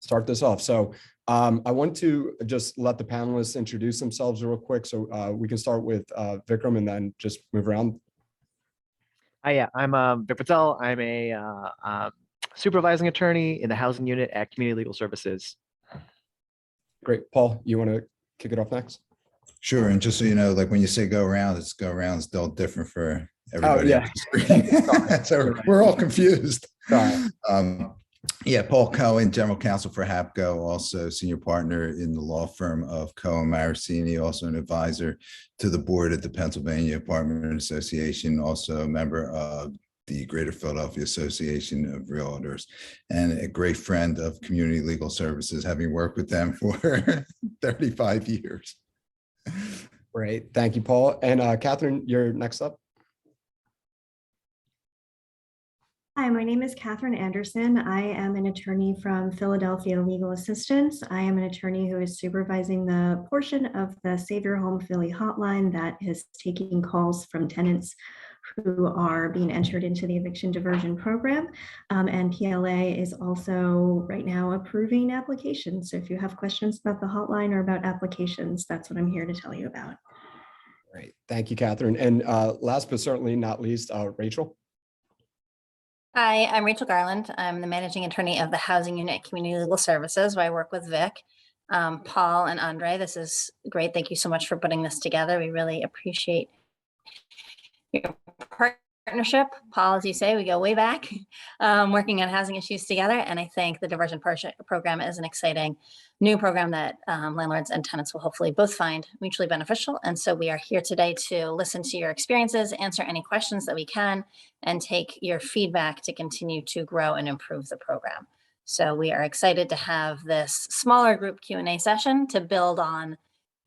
start this off. So I want to just let the panelists introduce themselves real quick. So we can start with Vikram and then just move around. Yeah, I'm Vik Patel. I'm a supervising attorney in the housing unit at Community Legal Services. Great. Paul, you want to kick it off next? Sure. And just so you know, like when you say go around, it's go around is still different for everybody. Oh, on the screen. So we're all confused. Yeah, Paul Cohen, General Counsel for HAPCO, also senior partner in the law firm of Cohen Maracini, also an advisor to the board at the Pennsylvania Apartment Association, also a member of the Greater Philadelphia Association of Realtors, and a great friend of Community Legal Services, having worked with them for 35 years. Great. Thank you, Paul. And Catherine, you're next up. Hi, my name is Catherine Anderson. I am an attorney from Philadelphia Legal Assistance. I am an attorney who is supervising the portion of the Save Your Home Philly hotline that is taking calls from tenants who are being entered into the Eviction Diversion Program. And PLA is also right now approving applications. So if you have questions about the hotline or about applications, that's what I'm here to tell you about. Great. Thank you, Catherine. And last but certainly not least, Rachel. Hi, I'm Rachel Garland. I'm the managing attorney of the Housing Unit at Community Legal Services, where I work with Vic, Paul, and Andre. This is great. Thank you so much for putting this together. We really appreciate your partnership. Paul, as you say, we go way back, working on housing issues together. And I think the Diversion Program is an exciting new program that landlords and tenants will hopefully both find mutually beneficial. And so we are here today to listen to your experiences, answer any questions that we can, and take your feedback to continue to grow and improve the program. So we are excited to have this smaller group Q&A session to build on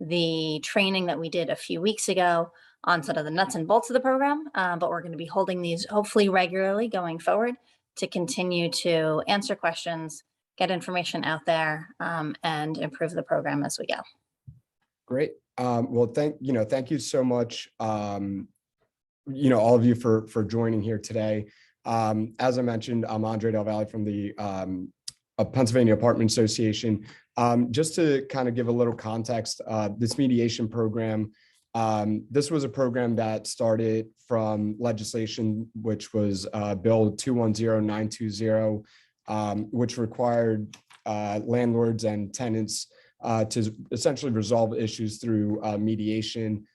the training that we did a few weeks ago on sort of the nuts and bolts of the program, but we're going to be holding these hopefully regularly going forward to continue to answer questions, get information out there, and improve the program as we go. Great. Well, thank you so much, all of you for joining here today. As I mentioned, I'm Andrea Delvalle from the Pennsylvania Apartment Association. Just to kind of give a little context, this mediation program, this was a program that started from legislation, which was Bill 210920, which required landlords and tenants to essentially resolve issues through mediation.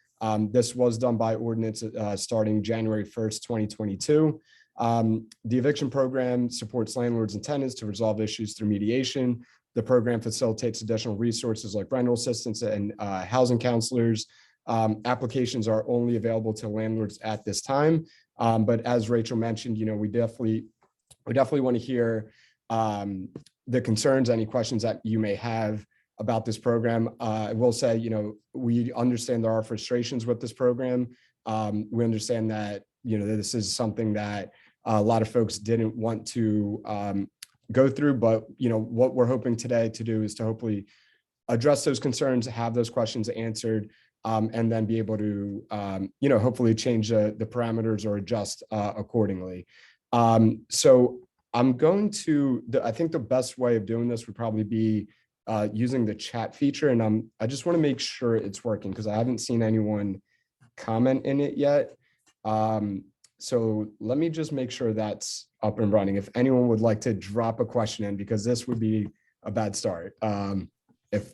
This was done by ordinance starting January 1st, 2022. The eviction program supports landlords and tenants to resolve issues through mediation. The program facilitates additional resources like rental assistance and housing counselors. Applications are only available to landlords at this time. But as Rachel mentioned, we definitely want to hear the concerns, any questions that you may have about this program. I will say, we understand there are frustrations with this program. We understand that, this is something that a lot of folks didn't want to go through, but, what we're hoping today to do is to hopefully address those concerns, have those questions answered, and then be able to, hopefully change the parameters or adjust accordingly. So I'm going to, I think the best way of doing this would probably be using the chat feature. And I just want to make sure it's working because I haven't seen anyone comment in it yet. So let me just make sure that's up and running. If anyone would like to drop a question in, because this would be a bad start. If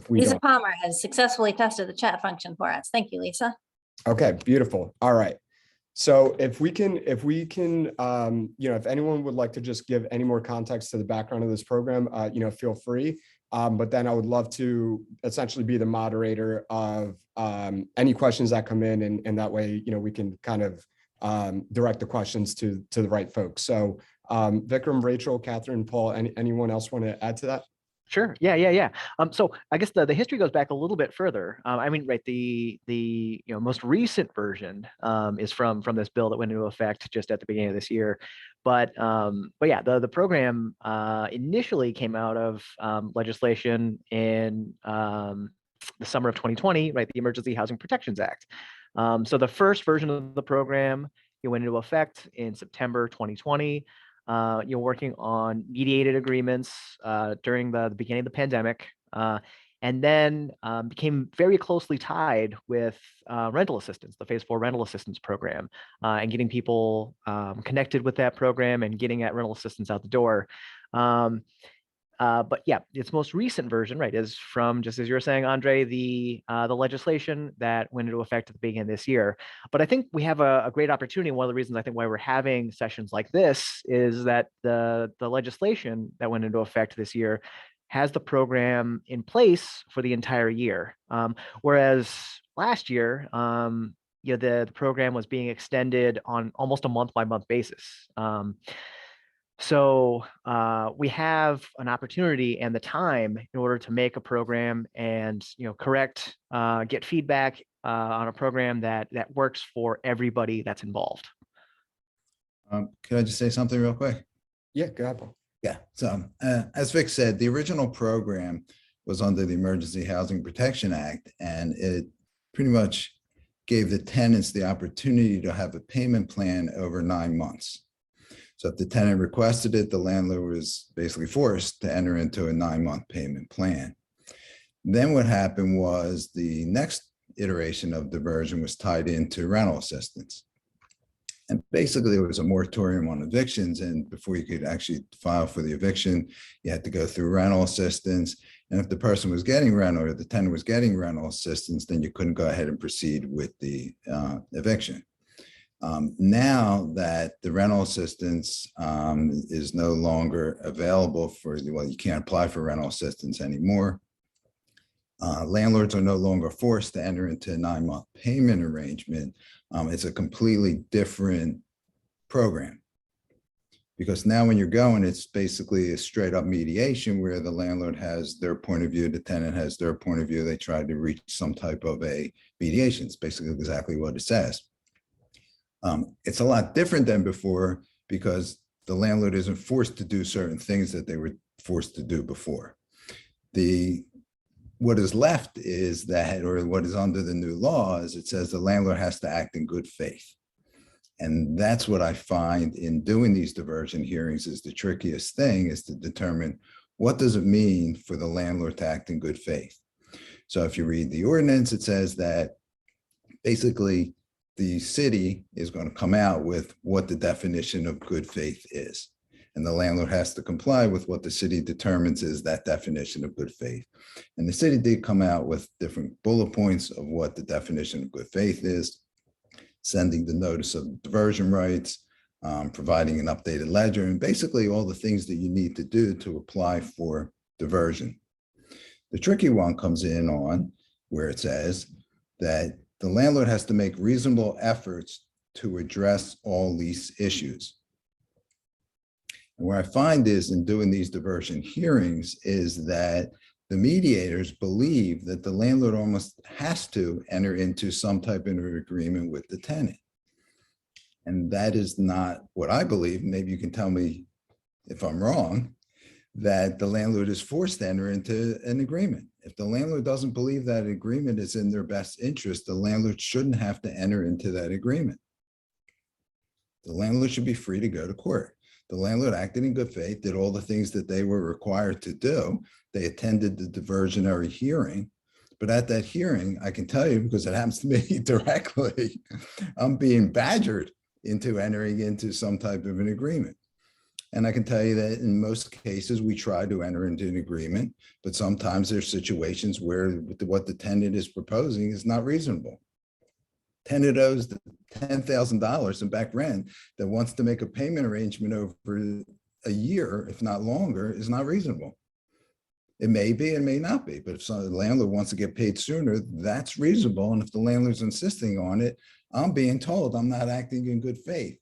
we Lisa don't. Palmer has successfully tested the chat function for us. Thank you, Lisa. Okay, beautiful. All right. So if anyone would like to just give any more context to the background of this program, feel free. But then I would love to essentially be the moderator of any questions that come in, and that way, we can kind of direct the questions to the right folks. So Vikram, Rachel, Catherine, Paul, anyone else want to add to that? Sure. Yeah. So I guess the history goes back a little bit further. The most recent version is from this bill that went into effect just at the beginning of this year. But yeah, the program initially came out of legislation in the summer of 2020, right? The Emergency Housing Protections Act. So the first version of the program went into effect in September 2020. working on mediated agreements during the beginning of the pandemic, and then became very closely tied with rental assistance, the Phase 4 rental assistance program, and getting people connected with that program and getting that rental assistance out the door. But yeah, its most recent version, right, is from, just as you were saying, Andre, the legislation that went into effect at the beginning of this year. But I think we have a great opportunity. One of the reasons I think why we're having sessions like this is that the legislation that went into effect this year has the program in place for the entire year. Whereas last year, the program was being extended on almost a month-by-month basis. So we have an opportunity and the time in order to make a program and correct, get feedback on a program that works for everybody that's involved. Could I just say something real quick? Yeah, go ahead, Paul. Yeah. So as Vic said, the original program was under the Emergency Housing Protection Act, and it pretty much gave the tenants the opportunity to have a payment plan over 9 months. So if the tenant requested it, the landlord was basically forced to enter into a 9-month payment plan. Then what happened was the next iteration of diversion was tied into rental assistance. And basically, it was a moratorium on evictions. And before you could actually file for the eviction, you had to go through rental assistance. And if the person was getting rental or the tenant was getting rental assistance, then you couldn't go ahead and proceed with the eviction. Now that the rental assistance is no longer available well, you can't apply for rental assistance anymore. Landlords are no longer forced to enter into a 9-month payment arrangement. It's a completely different program, because now when you're going, it's basically a straight up mediation where the landlord has their point of view, the tenant has their point of view. They try to reach some type of a mediation. It's basically exactly what it says. It's a lot different than before, because the landlord isn't forced to do certain things that they were forced to do before. What is left is that, or what is under the new law is, it says the landlord has to act in good faith. And that's what I find in doing these diversion hearings is the trickiest thing, is to determine what does it mean for the landlord to act in good faith. So if you read the ordinance, it says that basically the city is going to come out with what the definition of good faith is. And the landlord has to comply with what the city determines is that definition of good faith. And the city did come out with different bullet points of what the definition of good faith is: sending the notice of diversion rights, providing an updated ledger, and basically all the things that you need to do to apply for diversion. The tricky one comes in on where it says that the landlord has to make reasonable efforts to address all lease issues. And where I find is in doing these diversion hearings is that the mediators believe that the landlord almost has to enter into some type of agreement with the tenant. And that is not what I believe. Maybe you can tell me if I'm wrong, that the landlord is forced to enter into an agreement. If the landlord doesn't believe that agreement is in their best interest, the landlord shouldn't have to enter into that agreement. The landlord should be free to go to court. The landlord acted in good faith, did all the things that they were required to do. They attended the diversionary hearing. But at that hearing, I can tell you, because it happens to me directly, I'm being badgered into entering into some type of an agreement. And I can tell you that in most cases, we try to enter into an agreement, but sometimes there's situations where what the tenant is proposing is not reasonable. Tenant owes $10,000 in back rent that wants to make a payment arrangement over a year, if not longer, is not reasonable. It may be, it may not be, but if the landlord wants to get paid sooner, that's reasonable. And if the landlord's insisting on it, I'm being told I'm not acting in good faith.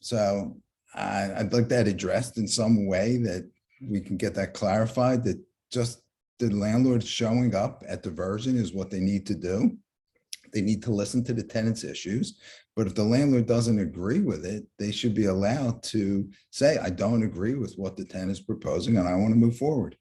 So I'd like that addressed in some way, that we can get that clarified, that just the landlord showing up at diversion is what they need to do. They need to listen to the tenant's issues, but if the landlord doesn't agree with it, they should be allowed to say, I don't agree with what the tenant is proposing and I want to move forward.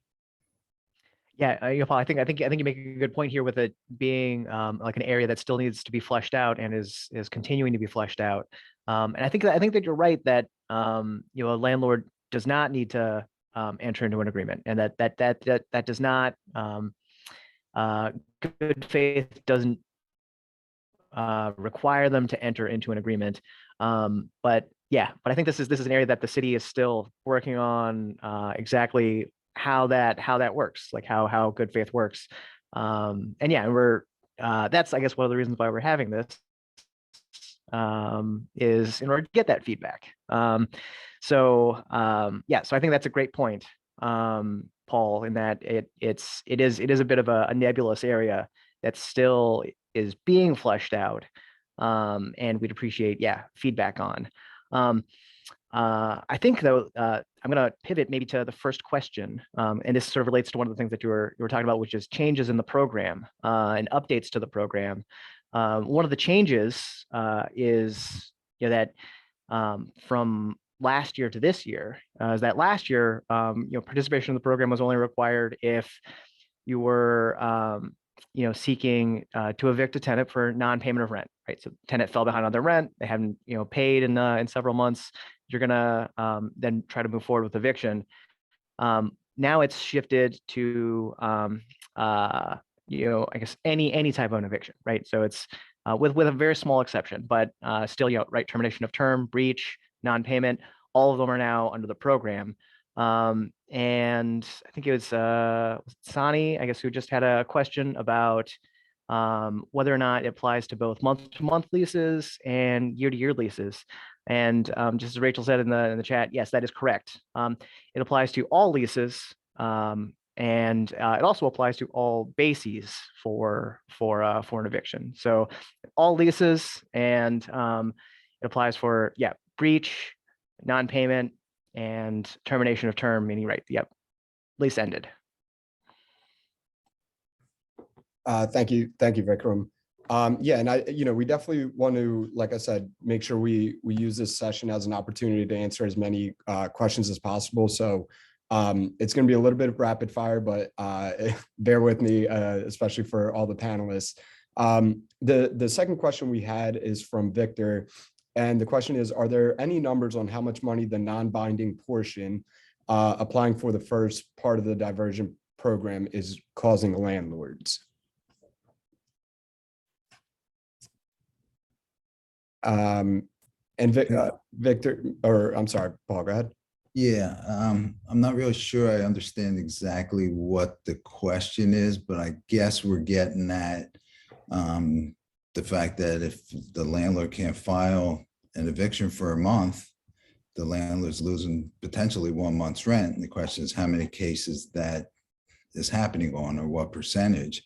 Yeah, Paul, I think you make a good point here with it being like an area that still needs to be fleshed out and is continuing to be fleshed out. And I think that you're right that a landlord does not need to enter into an agreement, and that does not good faith doesn't require them to enter into an agreement. But I think this is an area that the city is still working on exactly how that works, like how good faith works. And we're that's, I guess, one of the reasons why we're having this is in order to get that feedback. So I think that's a great point, Paul, in that it is a bit of a nebulous area that still is being fleshed out, and we'd appreciate feedback on. I think, though, I'm going to pivot maybe to the first question, and this sort of relates to one of the things that you were talking about, which is changes in the program and updates to the program. One of the changes is that from last year to this year is that last year, participation in the program was only required if you were seeking to evict a tenant for non-payment of rent, right? So tenant fell behind on their rent, they haven't paid in several months. You're gonna then try to move forward with eviction. Now it's shifted to I guess any type of an eviction, right? So it's with a very small exception, but still, right, termination of term, breach, non-payment, all of them are now under the program. And I think it was Sani, I guess, who just had a question about whether or not it applies to both month-to-month leases and year-to-year leases. And just as Rachel said in the chat, yes, that is correct. It applies to all leases, and it also applies to all bases for an eviction. So all leases, and it applies for breach, non-payment, and termination of term, meaning lease ended. Thank you, Vikram. And we definitely want to, like I said, make sure we use this session as an opportunity to answer as many questions as possible. So it's going to be a little bit of rapid fire, but bear with me, especially for all the panelists. The second question we had is from Victor. And the question is, are there any numbers on how much money the non-binding portion applying for the first part of the diversion program is causing landlords? Victor, or I'm sorry, Paul, go ahead. Yeah, I'm not really sure I understand exactly what the question is, but I guess we're getting at the fact that if the landlord can't file an eviction for a month, the landlord's losing potentially 1 month's rent. And the question is how many cases that is happening on, or what percentage.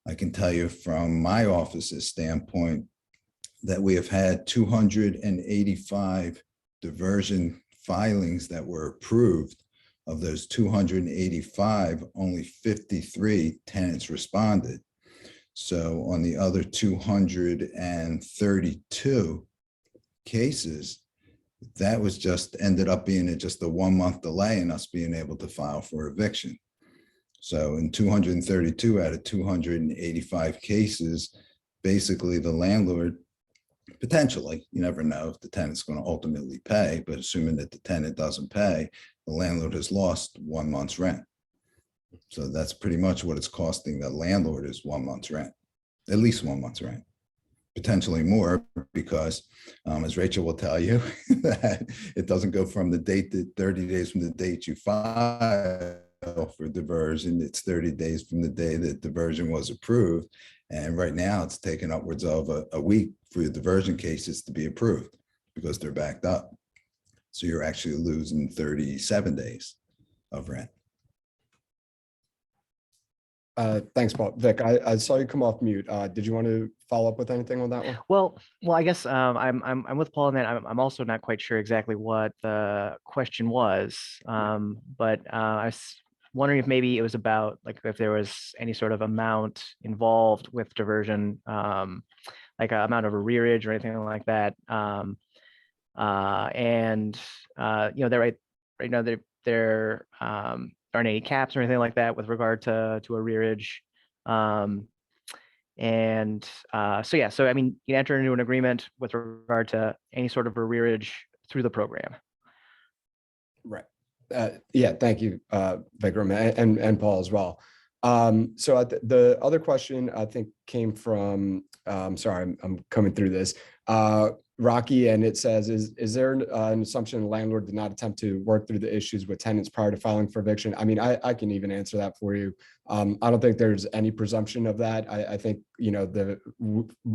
I can tell you from my office's standpoint that we have had 285 diversion filings that were approved. Of those 285, only 53 tenants responded. So on the other 232 cases, that was just ended up being just a 1 month delay in us being able to file for eviction. So in 232 out of 285 cases, basically the landlord, potentially, you never know if the tenant's going to ultimately pay, but assuming that the tenant doesn't pay, the landlord has lost 1 month's rent. So that's pretty much what it's costing the landlord, is 1 month's rent, at least 1 month's rent, potentially more, because as Rachel will tell you, that it doesn't go from the date that 30 days from the date you file for diversion, it's 30 days from the day that diversion was approved. And right now it's taken upwards of a week for the diversion cases to be approved because they're backed up. So you're actually losing 37 days of rent. Thanks, Paul. Vic, I saw you come off mute. Did you want to follow up with anything on that one? Well, I guess I'm with Paul in that I'm also not quite sure exactly what the question was, but I was wondering if maybe it was about, like, if there was any sort of amount involved with diversion, like an amount of arrearage or anything like that. Right now there aren't any caps or anything like that with regard to arrearage. So I mean, you enter into an agreement with regard to any sort of arrearage through the program. Right. Yeah, thank you, Vikram, and Paul as well. So the other question I think came from, sorry, I'm coming through this, Rocky, and it says, is there an assumption the landlord did not attempt to work through the issues with tenants prior to filing for eviction? I mean, I can even answer that for you. I don't think there's any presumption of that. I think, you know,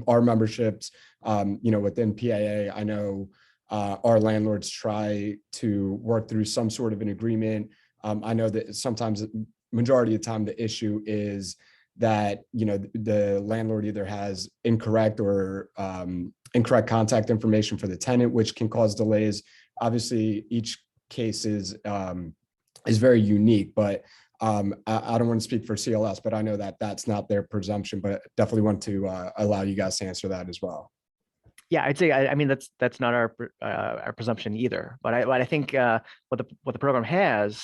our memberships, you know, within PAA, I know our landlords try to work through some sort of an agreement. I know that sometimes, majority of the time, the issue is that, you know, the landlord either has incorrect or incorrect contact information for the tenant, which can cause delays. Obviously, each case is very unique, but I don't want to speak for CLS, but I know that that's not their presumption, but definitely want to allow you guys to answer that as well. Yeah, I'd say, I mean, that's not our presumption either. But I think what the program has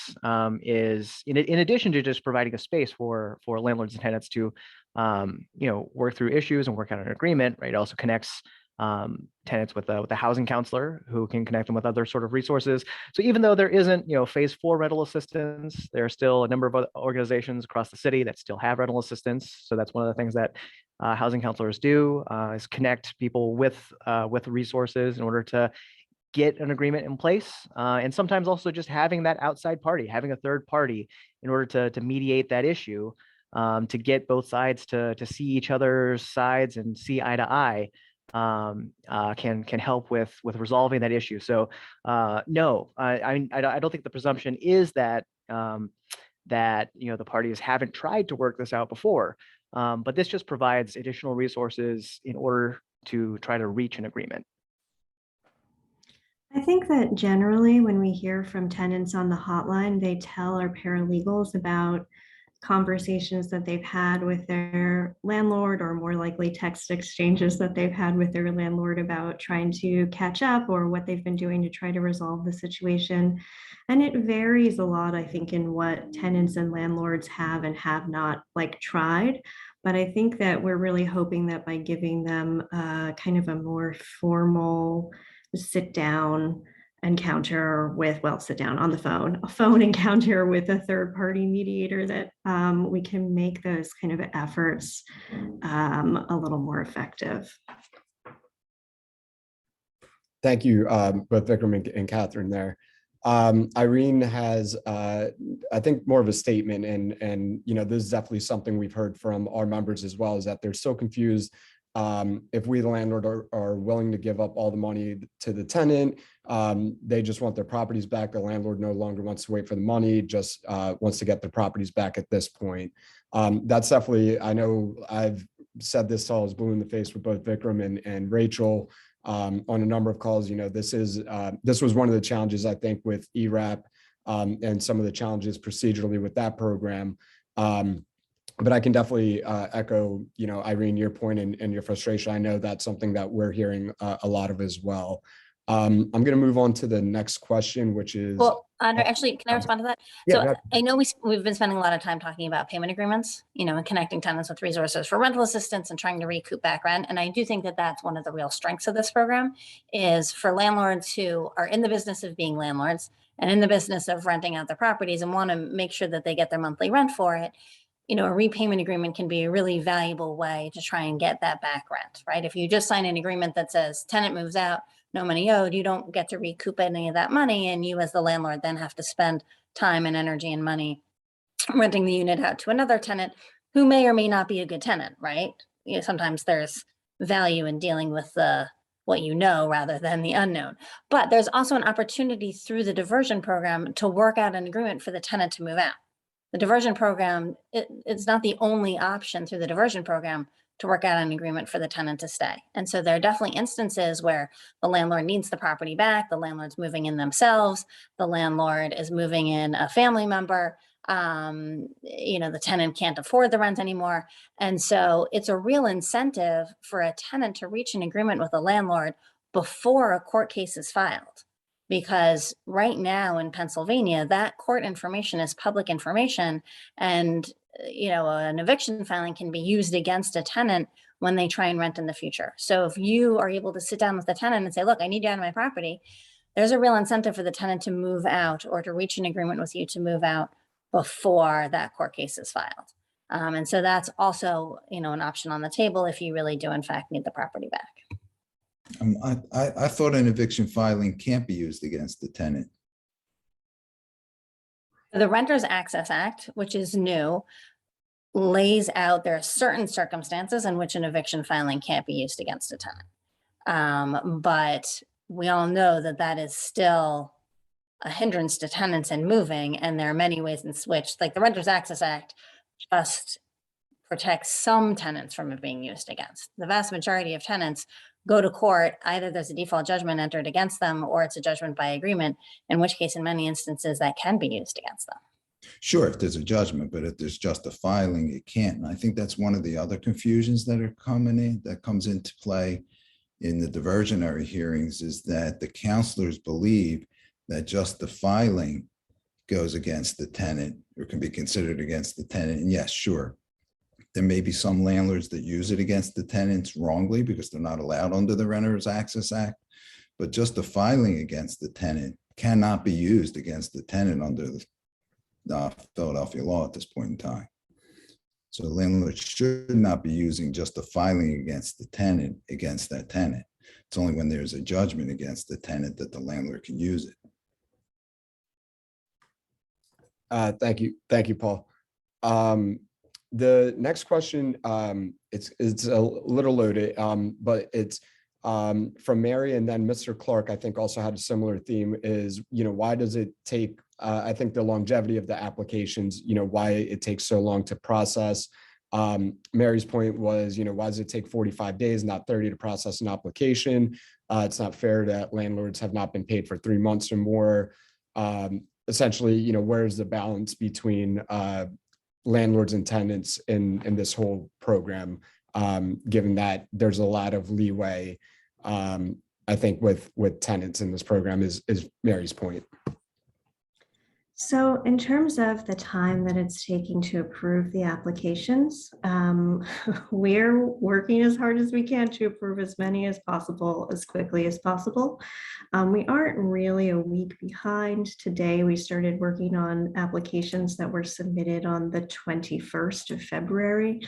is, in addition to just providing a space for landlords and tenants to you know, work through issues and work out an agreement, right? It also connects tenants with a housing counselor who can connect them with other sort of resources. So even though there isn't, you know, phase 4 rental assistance, there are still a number of other organizations across the city that still have rental assistance. So that's one of the things that housing counselors do, is connect people with resources in order to get an agreement in place. And sometimes also just having that outside party, having a third party in order to mediate that issue, to get both sides to see each other's sides and see eye to eye, can help with resolving that issue. So no, I don't think the presumption is that that, you know, the parties haven't tried to work this out before, but this just provides additional resources in order to try to reach an agreement. I think that generally when we hear from tenants on the hotline, they tell our paralegals about conversations that they've had with their landlord, or more likely text exchanges that they've had with their landlord about trying to catch up or what they've been doing to try to resolve the situation. And it varies a lot, I think, in what tenants and landlords have and have not tried. But I think that we're really hoping that by giving them kind of a more formal sit down encounter with, well, sit down on the phone, a phone encounter with a third party mediator, that we can make those kind of efforts a little more effective. Thank you, both Vikram and Catherine there. Irene has, I think, more of a statement, and you know, this is definitely something we've heard from our members as well, is that they're so confused. If we, the landlord, are willing to give up all the money to the tenant, they just want their properties back. The landlord no longer wants to wait for the money, just wants to get their properties back at this point. That's definitely, I know I've said this till I was blue in the face with both Vikram and Rachel on a number of calls. You know, this was one of the challenges, I think, with ERAP and some of the challenges procedurally with that program. But I can definitely echo, you know, Irene, your point and your frustration. I know that's something that we're hearing a lot of as well. I'm going to move on to the next question, which is. Well, Andrea, actually, can I respond to that? Yeah, so I know we've been spending a lot of time talking about payment agreements, you know, and connecting tenants with resources for rental assistance and trying to recoup back rent. And I do think that that's one of the real strengths of this program, is for landlords who are in the business of being landlords and in the business of renting out their properties and want to make sure that they get their monthly rent for it. You know, a repayment agreement can be a really valuable way to try and get that back rent, right? If you just sign an agreement that says tenant moves out, no money owed, you don't get to recoup any of that money. And you as the landlord then have to spend time and energy and money renting the unit out to another tenant who may or may not be a good tenant, right? You know, sometimes there's value in dealing with what you know rather than the unknown. But there's also an opportunity through the diversion program to work out an agreement for the tenant to move out. The diversion program, it's not the only option through the diversion program to work out an agreement for the tenant to stay. And so there are definitely instances where the landlord needs the property back, the landlord's moving in themselves, the landlord is moving in a family member, you know, the tenant can't afford the rent anymore. And so it's a real incentive for a tenant to reach an agreement with a landlord before a court case is filed. Because right now in Pennsylvania, that court information is public information, and you know, an eviction filing can be used against a tenant when they try and rent in the future. So if you are able to sit down with the tenant and say, look, I need you out of my property, there's a real incentive for the tenant to move out or to reach an agreement with you to move out before that court case is filed. And so that's also, an option on the table if you really do in fact need the property back. I thought an eviction filing can't be used against the tenant. The Renters Access Act, which is new, lays out there are certain circumstances in which an eviction filing can't be used against a tenant. But we all know that that is still a hindrance to tenants in moving, and there are many ways in which, like the Renters Access Act, just protects some tenants from it being used against. The vast majority of tenants go to court, either there's a default judgment entered against them or it's a judgment by agreement, in which case in many instances that can be used against them. Sure, if there's a judgment, but if there's just a filing, it can't. And I think that's one of the other confusions that are that comes into play in the diversionary hearings, is that the counselors believe that just the filing goes against the tenant or can be considered against the tenant. And yes, sure, there may be some landlords that use it against the tenants wrongly because they're not allowed under the Renters Access Act, but just the filing against the tenant cannot be used against the tenant under the Philadelphia law at this point in time. So the landlord should not be using just the filing against the tenant against that tenant. It's only when there's a judgment against the tenant that the landlord can use it. Thank you, Paul. The next question, it's a little loaded, but it's from Mary, and then Mr. Clark, I think, also had a similar theme, is, why does it take, I think the longevity of the applications, why it takes so long to process. Mary's point was, why does it take 45 days, not 30 to process an application? It's not fair that landlords have not been paid for 3 months or more. Essentially, where's the balance between landlords and tenants in this whole program, given that there's a lot of leeway, I think, with tenants in this program, is Mary's point. So in terms of the time that it's taking to approve the applications, we're working as hard as we can to approve as many as possible, as quickly as possible. We aren't really a week behind. Today, we started working on applications that were submitted on the 21st of February.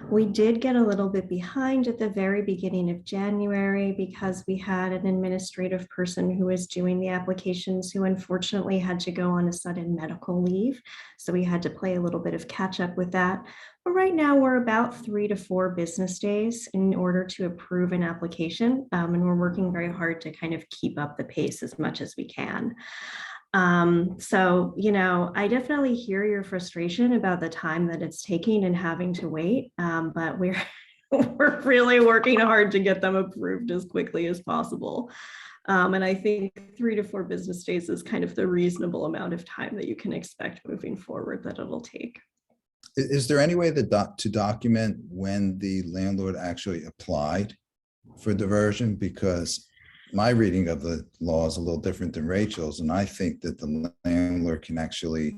We did get a little bit behind at the very beginning of January because we had an administrative person who was doing the applications who unfortunately had to go on a sudden medical leave. So we had to play a little bit of catch up with that. But right now we're about 3 to 4 business days in order to approve an application. And we're working very hard to kind of keep up the pace as much as we can. So, I definitely hear your frustration about the time that it's taking and having to wait, but we're really working hard to get them approved as quickly as possible. And I think 3 to 4 business days is kind of the reasonable amount of time that you can expect moving forward that it'll take. Is there any way to document when the landlord actually applied for diversion? Because my reading of the law is a little different than Rachel's, and I think that the landlord can actually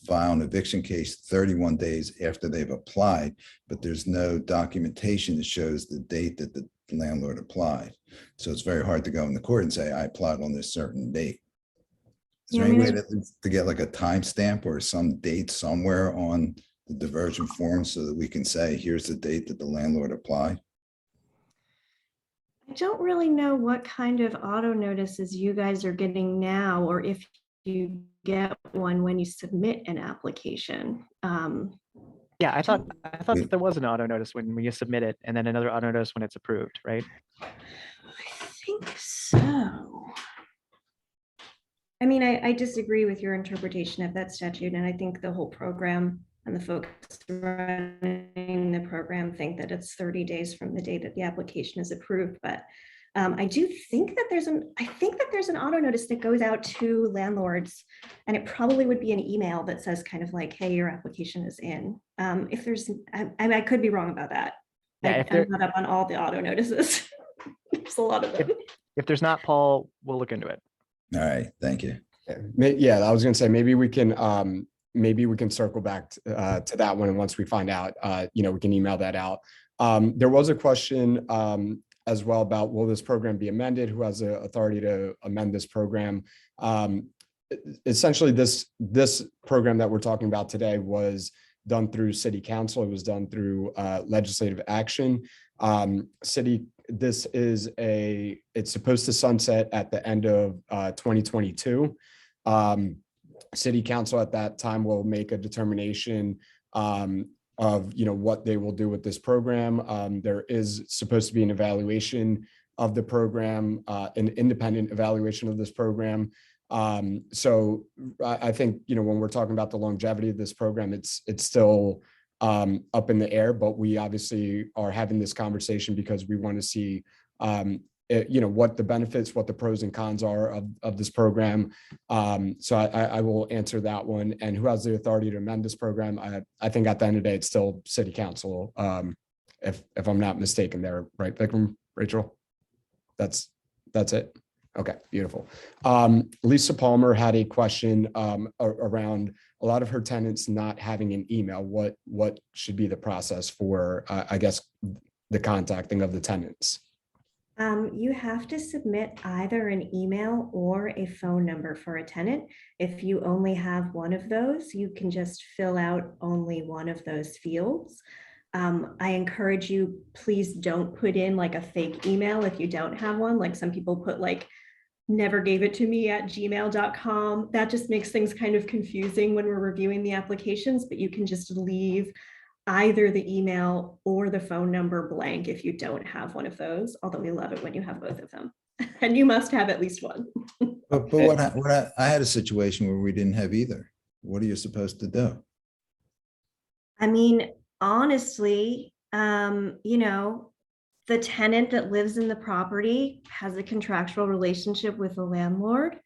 file an eviction case 31 days after they've applied, but there's no documentation that shows the date that the landlord applied. So it's very hard to go in the court and say, I applied on this certain date. Is there any way to get like a timestamp or some date somewhere on the diversion form so that we can say, here's the date that the landlord applied? I don't really know what kind of auto notices you guys are getting now, or if you get one when you submit an application. Yeah, I thought that there was an auto notice when you submit it, and then another auto notice when it's approved, right? I think so. I mean, I disagree with your interpretation of that statute, and I think the whole program and the folks running the program think that it's 30 days from the day that the application is approved. But I do think that there's an auto notice that goes out to landlords, and it probably would be an email that says kind of like, hey, your application is in. If there's, I could be wrong about that. Yeah, I'm not up on all the auto notices. There's a lot of them. If there's not, Paul, we'll look into it. All right, thank you. Yeah, I was going to say, maybe we can circle back to that one, and once we find out, we can email that out. There was a question, as well about, will this program be amended? Who has the authority to amend this program? Essentially, this program that we're talking about today was done through city council. It was done through legislative action. It's supposed to sunset at the end of 2022. City council at that time will make a determination of what they will do with this program. There is supposed to be an evaluation of the program, an independent evaluation of this program. So I think, when we're talking about the longevity of this program, it's still up in the air, but we obviously are having this conversation because we want to see, what the benefits, what the pros and cons are of this program. So I will answer that one. And who has the authority to amend this program? I think at the end of the day, it's still city council. If I'm not mistaken there, right, Vikram, Rachel? That's it. Okay, beautiful. Lisa Palmer had a question around a lot of her tenants not having an email. What should be the process for, I guess, the contacting of the tenants? You have to submit either an email or a phone number for a tenant. If you only have one of those, you can just fill out only one of those fields. I encourage you, please don't put in like a fake email if you don't have one. Like some people put like never gave it to me at gmail.com. That just makes things kind of confusing when we're reviewing the applications, but you can just leave either the email or the phone number blank if you don't have one of those, although we love it when you have both of them. And you must have at least one. But I had a situation where we didn't have either. What are you supposed to do? I mean, honestly, the tenant that lives in the property has a contractual relationship with the landlord,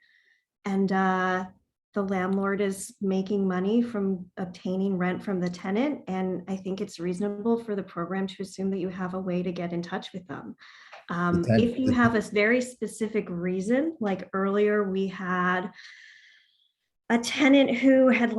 and the landlord is making money from obtaining rent from the tenant. And I think it's reasonable for the program to assume that you have a way to get in touch with them. If you have a very specific reason, like earlier we had a tenant who had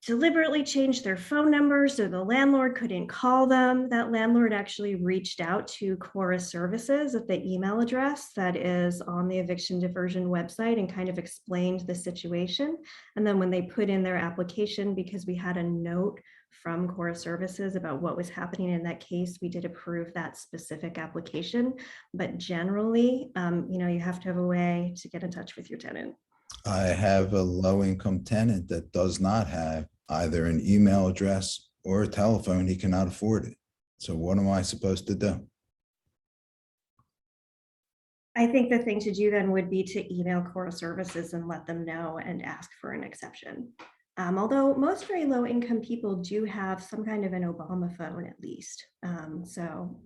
deliberately changed their phone number so the landlord couldn't call them. That landlord actually reached out to Chorus Services at the email address that is on the Eviction Diversion website and kind of explained the situation. And then when they put in their application, because we had a note from Chorus Services about what was happening in that case, we did approve that specific application. But generally, you have to have a way to get in touch with your tenant. I have a low-income tenant that does not have either an email address or a telephone. He cannot afford it. So what am I supposed to do? I think the thing to do then would be to email Chorus Services and let them know and ask for an exception. Although most very low income people do have some kind of an Obama phone at least. So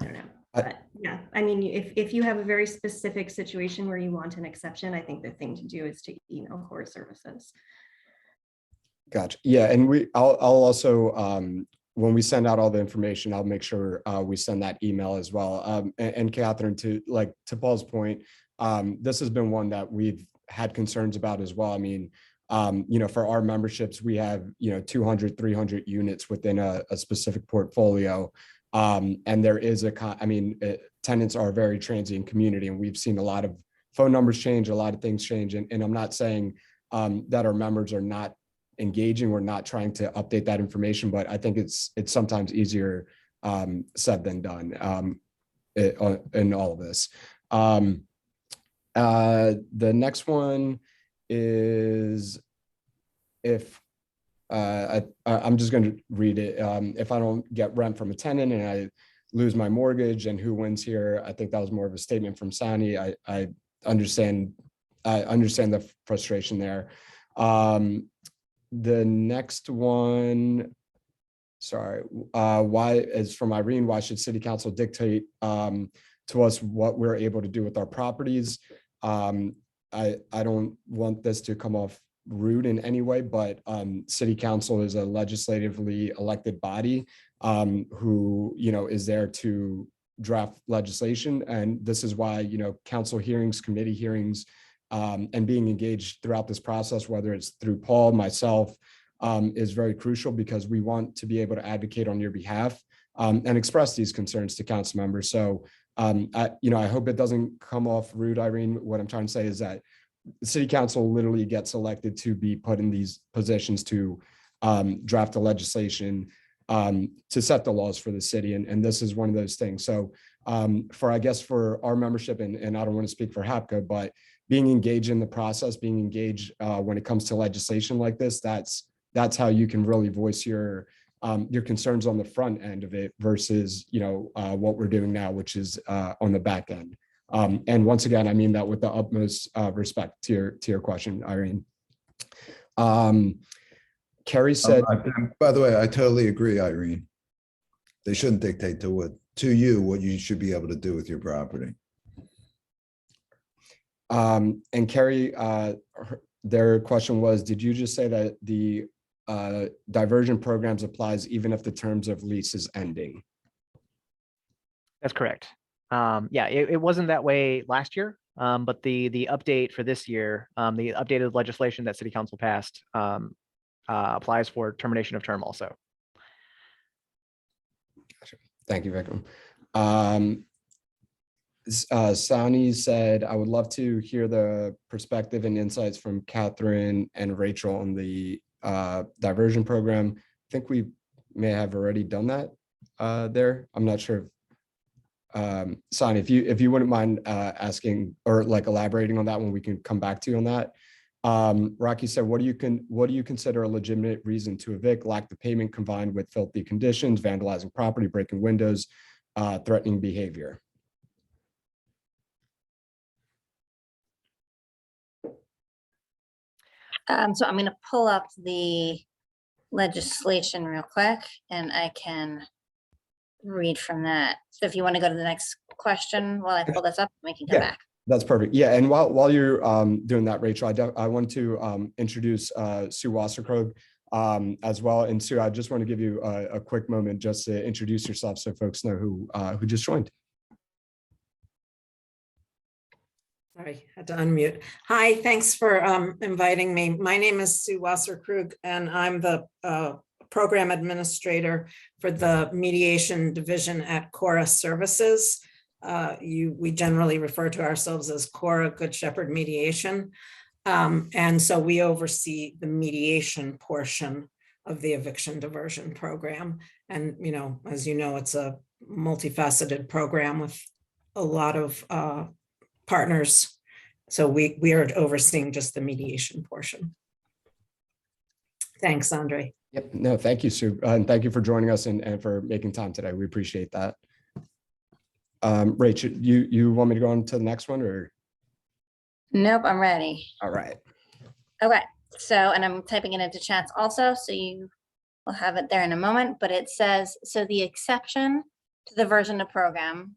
I don't know. But yeah, I mean, if you have a very specific situation where you want an exception, I think the thing to do is to email Chorus Services. Gotcha. Yeah, and I'll also when we send out all the information, I'll make sure we send that email as well. And Catherine, to Paul's point, this has been one that we've had concerns about as well. I mean, for our memberships, we have 200, 300 units within a specific portfolio, and there is tenants are a very transient community, and we've seen a lot of phone numbers change, a lot of things change, and I'm not saying that our members are not engaging. We're not trying to update that information, but I think it's sometimes easier said than done in all of this. The next one is, if I'm just going to read it. If I don't get rent from a tenant and I lose my mortgage, and who wins here? I think that was more of a statement from Sani. I understand the frustration there. The next one, sorry, why is from Irene. Why should city council dictate to us what we're able to do with our properties? I don't want this to come off rude in any way, but city council is a legislatively elected body who is there to draft legislation, and this is why council hearings, committee hearings, and being engaged throughout this process, whether it's through Paul, myself, is very crucial, because we want to be able to advocate on your behalf and express these concerns to council members. So I hope it doesn't come off rude, Irene. What I'm trying to say is that the city council literally gets elected to be put in these positions to draft the legislation, to set the laws for the city. And this is one of those things. So I guess for our membership, and I don't want to speak for HAPCO, but being engaged in the process, being engaged when it comes to legislation like this, that's how you can really voice your concerns on the front end of it versus, what we're doing now, which is on the back end. And once again, I mean that with the utmost respect to your question, Irene. Carrie said, by the way, I totally agree, Irene. They shouldn't dictate to you what you should be able to do with your property. and Carrie, their question was, did you just say that the diversion programs applies even if the terms of lease is ending? That's correct. Yeah, it wasn't that way last year, but the update for this year, the updated legislation that City Council passed applies for termination of term also. Gotcha. Thank you, Vikram. Sani said, I would love to hear the perspective and insights from Catherine and Rachel on the diversion program. I think we may have already done that there. I'm not sure. Sani, if you wouldn't mind asking or like elaborating on that one, we can come back to you on that. Rocky said, what do you consider a legitimate reason to evict? Lack of payment combined with filthy conditions, vandalizing property, breaking windows, threatening behavior. So I'm going to pull up the legislation real quick and I can read from that. So if you want to go to the next question while I pull this up, we can come back. That's perfect. Yeah, and while you're doing that, Rachel, I want to introduce Sue WasserKrug as well. And Sue, I just want to give you a quick moment just to introduce yourself so folks know who just joined. Sorry, had to unmute. Hi, thanks for inviting me. My name is Sue WasserKrug, and I'm the program administrator for the Mediation Division at Cora Services. We generally refer to ourselves as Cora Good Shepherd Mediation. And so we oversee the mediation portion of the Eviction Diversion Program. And, as you know, it's a multifaceted program with a lot of partners. So we are overseeing just the mediation portion. Thanks, Andre. Yep. No, thank you, Sue. And thank you for joining us and for making time today. We appreciate that. Rachel, you want me to go on to the next one or? Nope, I'm ready. All right. Okay, so, and I'm typing it into chats also, so you will have it there in a moment, but it says, so the exception to the version of program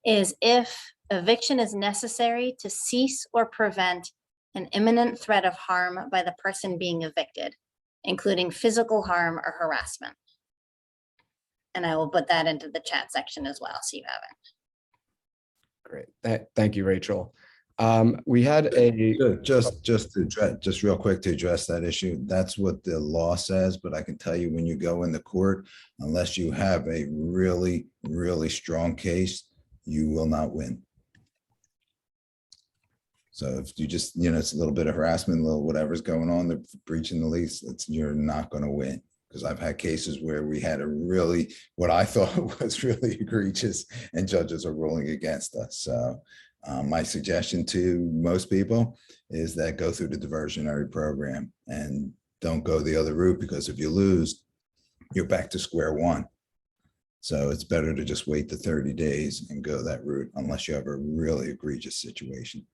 is if eviction is necessary to cease or prevent an imminent threat of harm by the person being evicted, including physical harm or harassment. And I will put that into the chat section as well, so you have it. Great. Thank you, Rachel. We had a just real quick to address that issue. That's what the law says, but I can tell you when you go into court, unless you have a really, really strong case, you will not win. So if you just, it's a little bit of harassment, a little whatever's going on, they're breaching the lease, you're not going to win. Because I've had cases where we had what I thought was really egregious and judges are ruling against us. So my suggestion to most people is that go through the diversionary program and don't go the other route, because if you lose, you're back to square one. So it's better to just wait the 30 days and go that route unless you have a really egregious situation.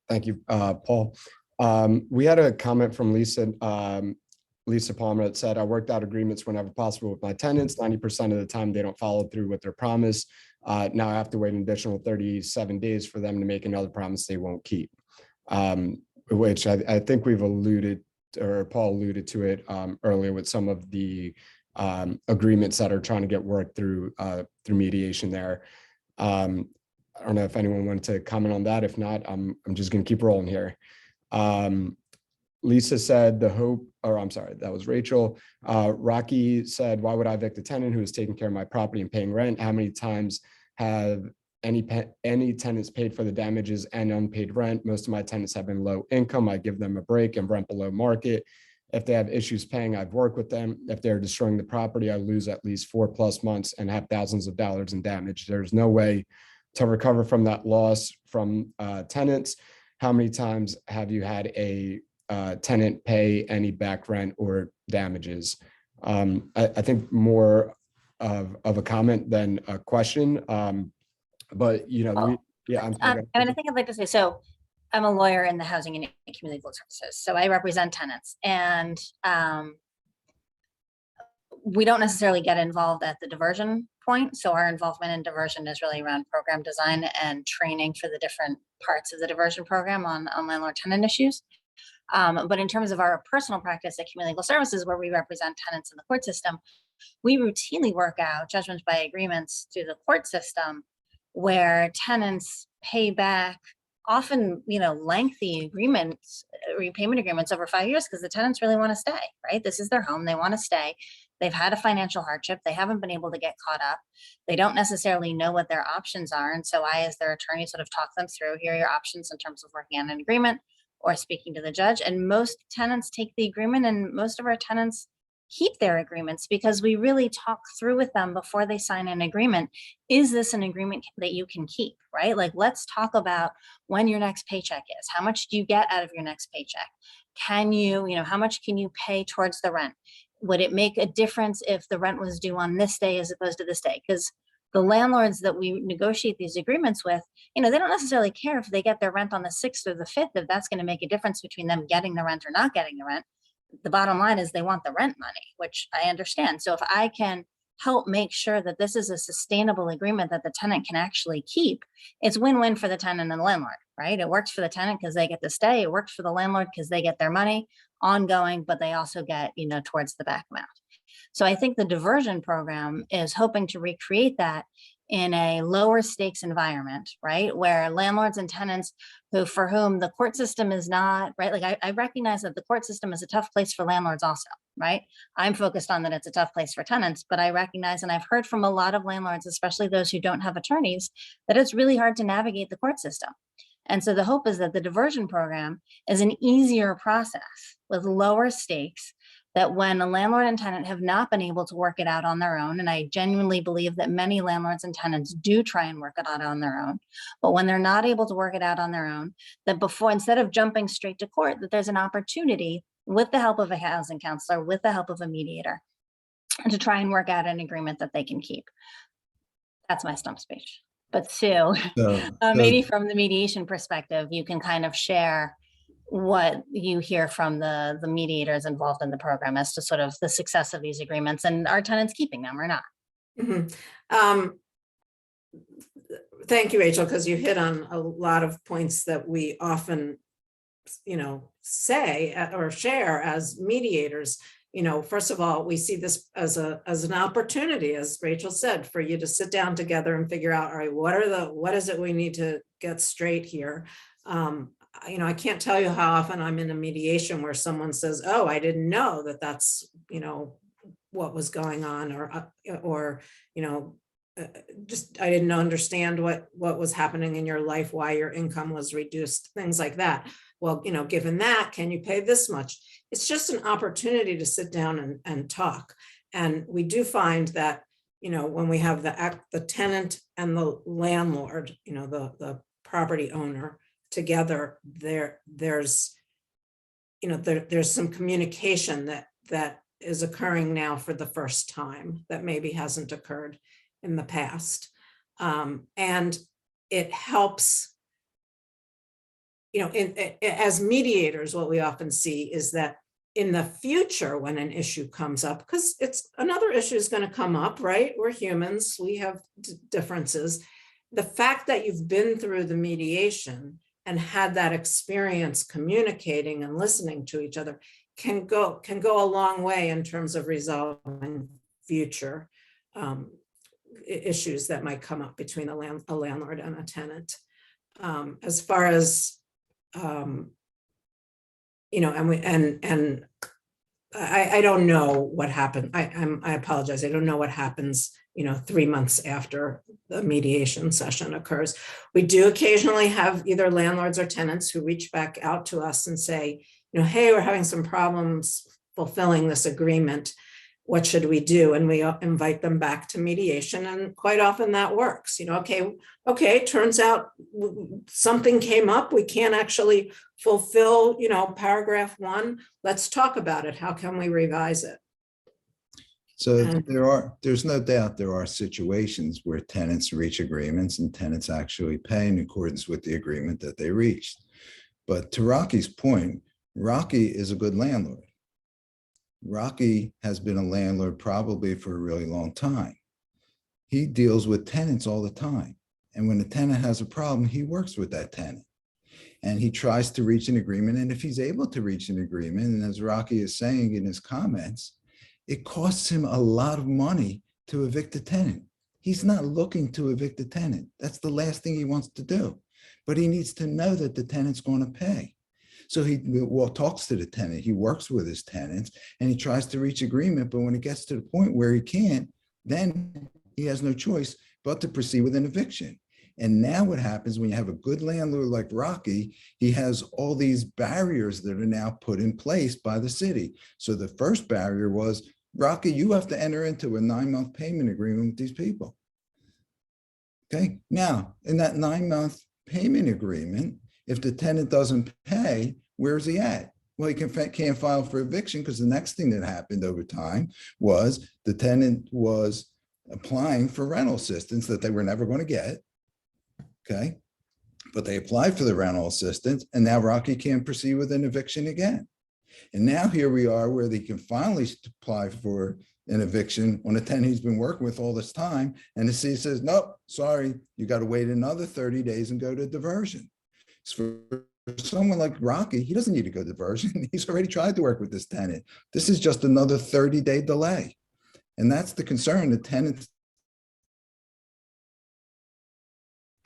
Thank you, Paul. We had a comment from Lisa Palmer that said, I worked out agreements whenever possible with my tenants. 90% of the time, they don't follow through with their promise. Now I have to wait an additional 37 days for them to make another promise they won't keep, which I think we've alluded, or Paul alluded to it earlier with some of the agreements that are trying to get worked through mediation there. I don't know if anyone wanted to comment on that. If not, I'm just going to keep rolling here. Lisa said the hope, or I'm sorry, that was Rachel. Rocky said, why would I evict a tenant who is taking care of my property and paying rent? How many times have any tenants paid for the damages and unpaid rent? Most of my tenants have been low income. I give them a break and rent below market. If they have issues paying, I've worked with them. If they're destroying the property, I lose at least 4+ months and have thousands of dollars in damage. There's no way to recover from that loss from tenants. How many times have you had a tenant pay any back rent or damages? I think more of a comment than a question. But yeah, I'm sorry. I mean, I think I'd like to say, so I'm a lawyer in the housing and community legal services. So I represent tenants, and we don't necessarily get involved at the diversion point. So our involvement in diversion is really around program design and training for the different parts of the diversion program on landlord tenant issues. But in terms of our personal practice at community legal services, where we represent tenants in the court system, we routinely work out judgments by agreements through the court system where tenants pay back often, lengthy agreements, repayment agreements over 5 years, because the tenants really want to stay, right? This is their home. They want to stay. They've had a financial hardship. They haven't been able to get caught up. They don't necessarily know what their options are. And so I, as their attorney, sort of talk them through, here are your options in terms of working on an agreement or speaking to the judge. And most tenants take the agreement, and most of our tenants keep their agreements, because we really talk through with them before they sign an agreement. Is this an agreement that you can keep, right? Like, let's talk about when your next paycheck is. How much do you get out of your next paycheck? Can you, how much can you pay towards the rent? Would it make a difference if the rent was due on this day as opposed to this day? Because the landlords that we negotiate these agreements with, they don't necessarily care if they get their rent on the 6th or the 5th, if that's going to make a difference between them getting the rent or not getting the rent. The bottom line is they want the rent money, which I understand. So if I can help make sure that this is a sustainable agreement that the tenant can actually keep, it's win-win for the tenant and the landlord, right? It works for the tenant because they get to stay. It works for the landlord because they get their money ongoing, but they also get, towards the back amount. So I think the diversion program is hoping to recreate that in a lower stakes environment, right? Where landlords and tenants for whom the court system is not, right? Like I recognize that the court system is a tough place for landlords also, right? I'm focused on that it's a tough place for tenants, but I recognize, and I've heard from a lot of landlords, especially those who don't have attorneys, that it's really hard to navigate the court system. And so the hope is that the diversion program is an easier process with lower stakes, that when a landlord and tenant have not been able to work it out on their own, and I genuinely believe that many landlords and tenants do try and work it out on their own, but when they're not able to work it out on their own, that instead of jumping straight to court, that there's an opportunity with the help of a housing counselor, with the help of a mediator, to try and work out an agreement that they can keep. That's my stump speech. But Sue, maybe from the mediation perspective, you can kind of share what you hear from the mediators involved in the program as to sort of the success of these agreements, and are tenants keeping them or not? Mm-hmm. Thank you, Rachel, because you hit on a lot of points that we often, say or share as mediators. First of all, we see this as an opportunity, as Rachel said, for you to sit down together and figure out, all right, what is it we need to get straight here? I can't tell you how often I'm in a mediation where someone says, oh, I didn't know that that's, what was going on, or just, I didn't understand what was happening in your life, why your income was reduced, things like that. Well, given that, can you pay this much? It's just an opportunity to sit down and talk. And we do find that, when we have the tenant and the landlord, the property owner together, there's some communication that is occurring now for the first time that maybe hasn't occurred in the past. And it helps, as mediators, what we often see is that in the future, when an issue comes up, because another issue is going to come up, right? We're humans, we have differences. The fact that you've been through the mediation and had that experience communicating and listening to each other can go a long way in terms of resolving future issues that might come up between a landlord and a tenant. As far as and I don't know what happened. I apologize. I don't know what happens, 3 months after the mediation session occurs. We do occasionally have either landlords or tenants who reach back out to us and say, hey, we're having some problems fulfilling this agreement. What should we do? And we invite them back to mediation, and quite often that works. Okay, turns out something came up. We can't actually fulfill, paragraph 1. Let's talk about it. How can we revise it? So there's no doubt there are situations where tenants reach agreements and tenants actually pay in accordance with the agreement that they reached. But to Rocky's point, Rocky is a good landlord. Rocky has been a landlord probably for a really long time. He deals with tenants all the time. And when a tenant has a problem, he works with that tenant. And he tries to reach an agreement. And if he's able to reach an agreement, and as Rocky is saying in his comments, it costs him a lot of money to evict a tenant. He's not looking to evict a tenant. That's the last thing he wants to do. But he needs to know that the tenant's going to pay. So he talks to the tenant, he works with his tenants, and he tries to reach agreement. But when it gets to the point where he can't, then he has no choice but to proceed with an eviction. And now what happens when you have a good landlord like Rocky, he has all these barriers that are now put in place by the city. So the first barrier was, Rocky, you have to enter into a 9-month payment agreement with these people. Okay, now in that 9-month payment agreement, if the tenant doesn't pay, where's he at? Well, he can't file for eviction, because the next thing that happened over time was the tenant was applying for rental assistance that they were never going to get. Okay, but they applied for the rental assistance, and now Rocky can't proceed with an eviction again. And now here we are where they can finally apply for an eviction on a tenant he's been working with all this time. And the city says, nope, sorry, you got to wait another 30 days and go to diversion. So for someone like Rocky, he doesn't need to go diversion. He's already tried to work with this tenant. This is just another 30-day delay. And that's the concern. The tenants,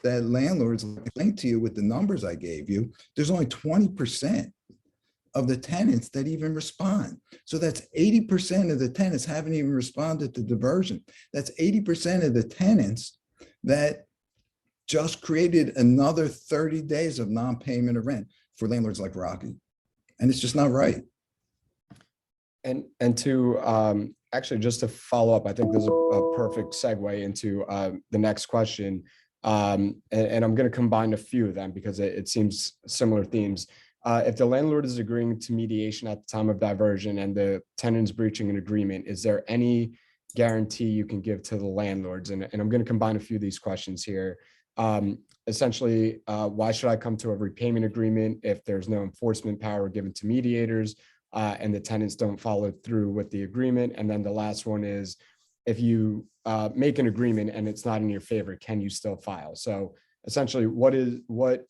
that landlords explained to you with the numbers I gave you, there's only 20% of the tenants that even respond. So that's 80% of the tenants haven't even responded to diversion. That's 80% of the tenants that just created another 30 days of non-payment of rent for landlords like Rocky. And it's just not right. And to actually just to follow up, I think there's a perfect segue into the next question. And I'm going to combine a few of them because it seems similar themes. If the landlord is agreeing to mediation at the time of diversion and the tenant is breaching an agreement, is there any guarantee you can give to the landlords? And I'm going to combine a few of these questions here. Essentially, why should I come to a repayment agreement if there's no enforcement power given to mediators and the tenants don't follow through with the agreement? And then the last one is, if you make an agreement and it's not in your favor, can you still file? So essentially, what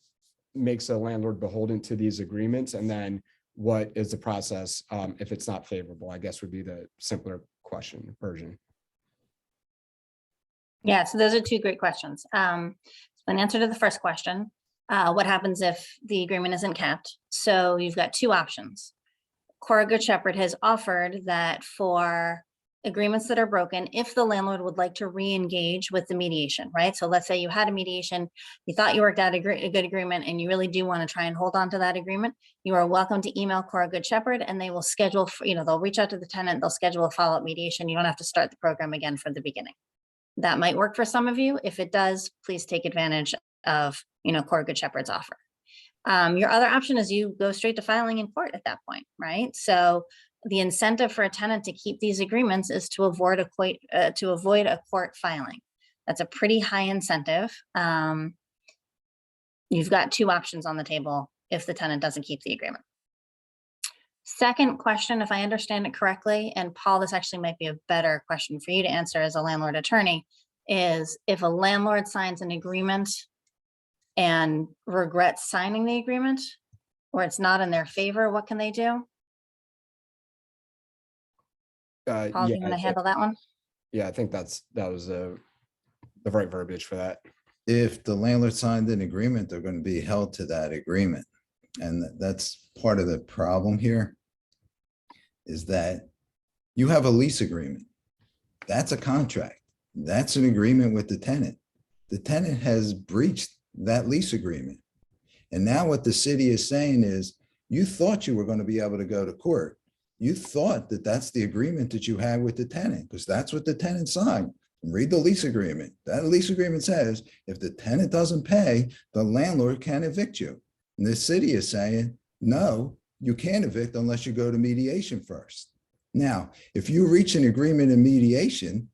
makes a landlord beholden to these agreements? And then what is the process if it's not favorable, I guess would be the simpler question version. Yeah, so those are two great questions. So in answer to the first question, what happens if the agreement isn't kept? So you've got two options. Cora Good Shepherd has offered that for agreements that are broken, if the landlord would like to re-engage with the mediation, right? So let's say you had a mediation, you thought you worked out a good agreement, and you really do want to try and hold on to that agreement, you are welcome to email Cora Good Shepherd, and they will schedule, they'll reach out to the tenant, they'll schedule a follow-up mediation. You don't have to start the program again from the beginning. That might work for some of you. If it does, please take advantage of, Cora Good Shepherd's offer. Your other option is you go straight to filing in court at that point, right? So the incentive for a tenant to keep these agreements is to avoid a court filing. That's a pretty high incentive. You've got two options on the table if the tenant doesn't keep the agreement. Second question, if I understand it correctly, and Paul, this actually might be a better question for you to answer as a landlord attorney, is if a landlord signs an agreement and regrets signing the agreement, or it's not in their favor, what can they do? Paul, Yeah, do you want to handle that one? Yeah, I think that was the right verbiage for that. If the landlord signed an agreement, they're going to be held to that agreement. And that's part of the problem here, is that you have a lease agreement. That's a contract. That's an agreement with the tenant. The tenant has breached that lease agreement. And now what the city is saying is, you thought you were going to be able to go to court. You thought that that's the agreement that you had with the tenant, because that's what the tenant signed. Read the lease agreement. That lease agreement says if the tenant doesn't pay, the landlord can evict you. And the city is saying, no, you can't evict unless you go to mediation first. Now, if you reach an agreement in mediation,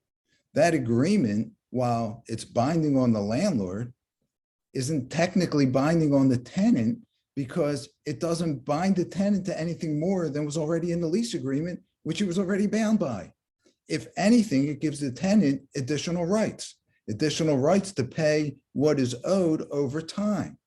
that agreement, while it's binding on the landlord, isn't technically binding on the tenant, because it doesn't bind the tenant to anything more than was already in the lease agreement, which he was already bound by. If anything, it gives the tenant additional rights to pay what is owed over time.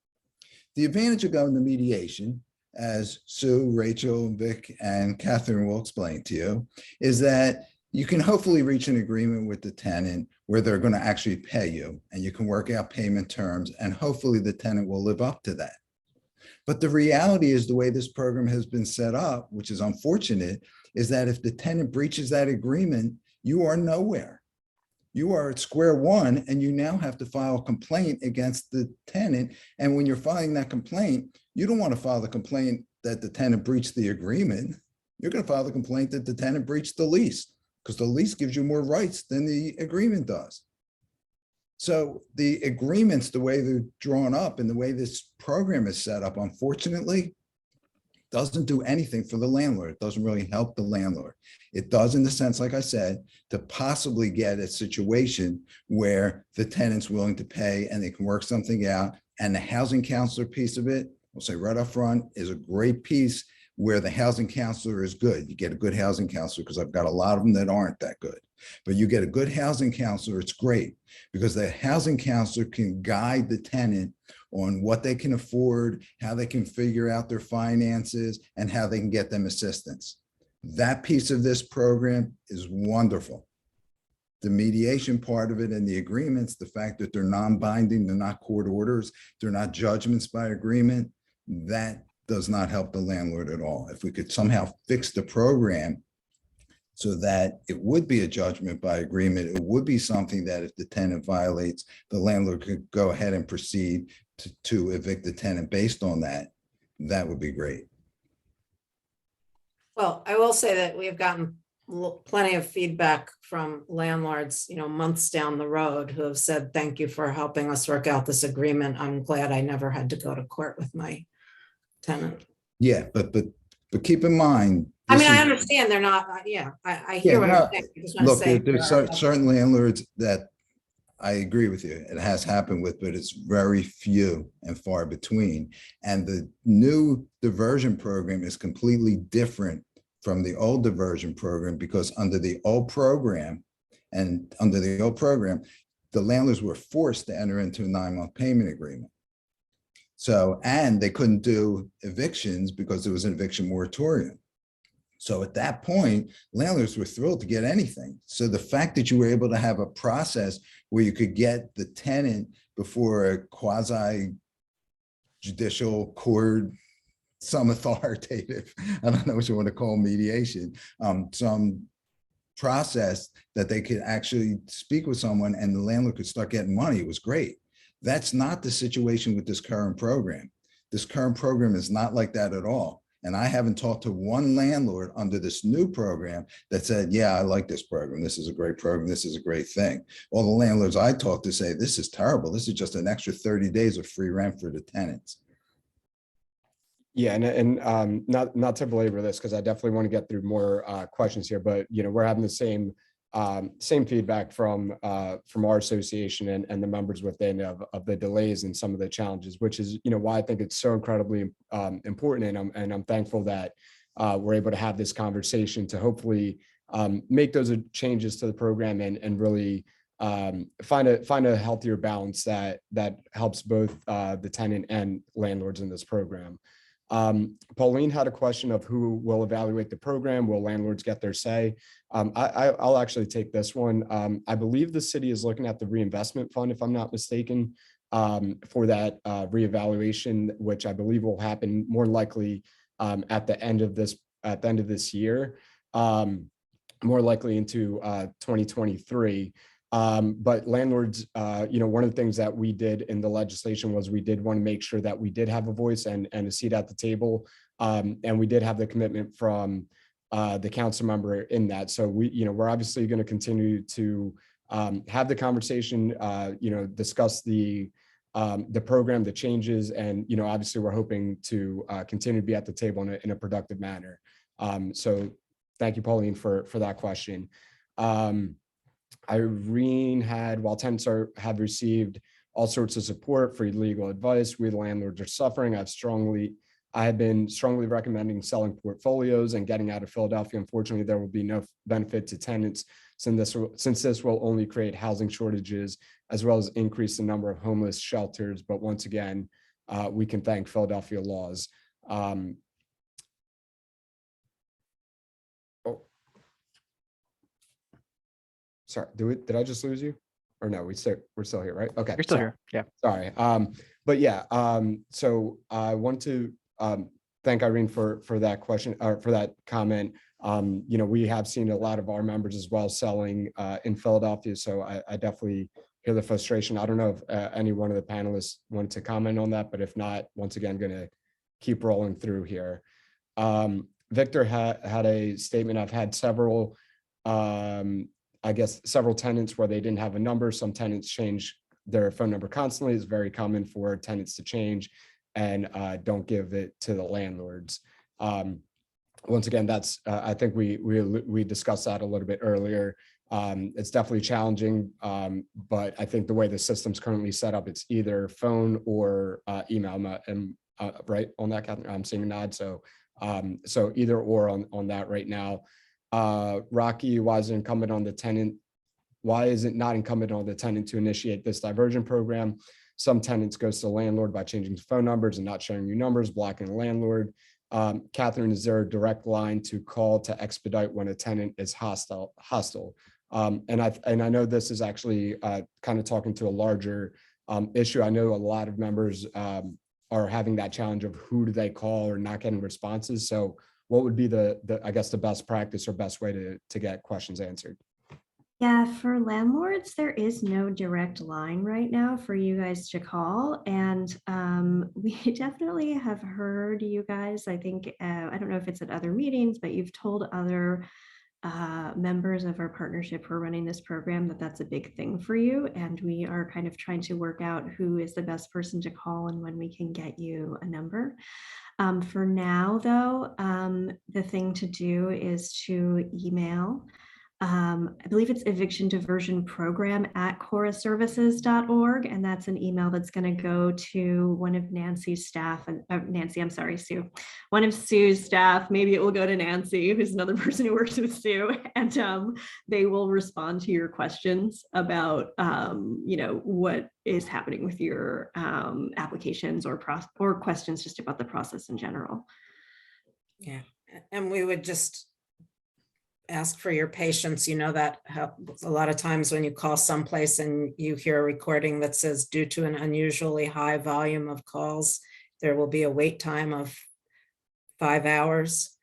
The advantage of going to mediation, as Sue, Rachel, Vic, and Catherine will explain to you, is that you can hopefully reach an agreement with the tenant where they're going to actually pay you, and you can work out payment terms, and hopefully the tenant will live up to that. But the reality is, the way this program has been set up, which is unfortunate, is that if the tenant breaches that agreement, you are nowhere. You are at square one, and you now have to file a complaint against the tenant. And when you're filing that complaint, you don't want to file the complaint that the tenant breached the agreement. You're going to file the complaint that the tenant breached the lease, because the lease gives you more rights than the agreement does. So the agreements, the way they're drawn up and the way this program is set up, unfortunately, doesn't do anything for the landlord. It doesn't really help the landlord. It does, in the sense, like I said, to possibly get a situation where the tenant's willing to pay and they can work something out. And the housing counselor piece of it, I'll say right up front, is a great piece where the housing counselor is good. You get a good housing counselor, because I've got a lot of them that aren't that good. But you get a good housing counselor, it's great, because the housing counselor can guide the tenant on what they can afford, how they can figure out their finances, and how they can get them assistance. That piece of this program is wonderful. The mediation part of it and the agreements, the fact that they're non-binding, they're not court orders, they're not judgments by agreement, that does not help the landlord at all. If we could somehow fix the program so that it would be a judgment by agreement, it would be something that if the tenant violates, the landlord could go ahead and proceed to evict the tenant based on that, that would be great. Well, I will say that we have gotten plenty of feedback from landlords, months down the road, who have said, thank you for helping us work out this agreement. I'm glad I never had to go to court with my tenant. Yeah, but keep in mind, I mean, I understand they're not, I hear what you're saying. I just want to look, say there's certain landlords that I agree with you, it has happened with, but it's very few and far between. And the new diversion program is completely different from the old diversion program, because under the old program, the landlords were forced to enter into a 9-month payment agreement. So, and they couldn't do evictions because there was an eviction moratorium. So at that point, landlords were thrilled to get anything. So the fact that you were able to have a process where you could get the tenant before a quasi judicial court, some authoritative, I don't know what you want to call mediation, some process that they could actually speak with someone and the landlord could start getting money, it was great. That's not the situation with this current program. This current program is not like that at all. And I haven't talked to one landlord under this new program that said, yeah, I like this program. This is a great program. This is a great thing. All the landlords I talked to say, this is terrible. This is just an extra 30 days of free rent for the tenants. Yeah, and not to belabor this, because I definitely want to get through more questions here, but we're having the same feedback from our association and the members within of the delays and some of the challenges, which is why I think it's so incredibly important, and I'm thankful that we're able to have this conversation to hopefully make those changes to the program and really find a healthier balance that helps both the tenant and landlords in this program. Pauline had a question of who will evaluate the program. Will landlords get their say? I'll actually take this one. I believe the city is looking at the reinvestment fund, if I'm not mistaken, for that reevaluation, which I believe will happen more likely at the end of this year, more likely into 2023. But landlords, one of the things that we did in the legislation was we did want to make sure that we did have a voice and a seat at the table. And we did have the commitment from the council member in that. So we're obviously going to continue to have the conversation, discuss the program, the changes, and obviously we're hoping to continue to be at the table in a productive manner. So thank you, Pauline, for that question. Irene had, while tenants have received all sorts of support, free legal advice, we the landlords are suffering. I have been strongly recommending selling portfolios and getting out of Philadelphia. Unfortunately, there will be no benefit to tenants since this will only create housing shortages as well as increase the number of homeless shelters. But once again, we can thank Philadelphia laws. Sorry, did I just lose you? Or no, we're still here, right? Okay. You're still here. Yeah. Sorry. But yeah, so I want to thank Irene for that question, or for that comment. We have seen a lot of our members as well selling in Philadelphia. So I definitely hear the frustration. I don't know if any one of the panelists wanted to comment on that, but if not, once again, going to keep rolling through here. Victor had a statement. I've had several, several tenants where they didn't have a number. Some tenants change their phone number constantly. It's very common for tenants to change and don't give it to the landlords. Once again, that's I think we discussed that a little bit earlier. It's definitely challenging, but I think the way the system's currently set up, it's either phone or email. Right on that, Catherine? I'm seeing a nod. So either or on that right now. Rocky, why is it incumbent on the tenant? Why is it not incumbent on the tenant to initiate this diversion program? Some tenants goes to the landlord by changing phone numbers and not sharing new numbers, blocking the landlord. Catherine, is there a direct line to call to expedite when a tenant is hostile? And I know this is actually kind of talking to a larger issue. I know a lot of members are having that challenge of who do they call or not getting responses. So what would be the best practice or best way to get questions answered? Yeah, for landlords, there is no direct line right now for you guys to call. And we definitely have heard you guys, I think, I don't know if it's at other meetings, but you've told other members of our partnership who are running this program that that's a big thing for you. And we are kind of trying to work out who is the best person to call and when we can get you a number. For now, though, the thing to do is to email. I believe it's Eviction Diversion Program at coraservices.org. And that's an email that's going to go to one of Nancy's staff and Sue, one of Sue's staff. Maybe it will go to Nancy, who's another person who works with Sue, and they will respond to your questions about, what is happening with your applications or questions just about the process in general. Yeah, and we would just ask for your patience. That a lot of times when you call someplace and you hear a recording that says due to an unusually high volume of calls, there will be a wait time of 5 hours.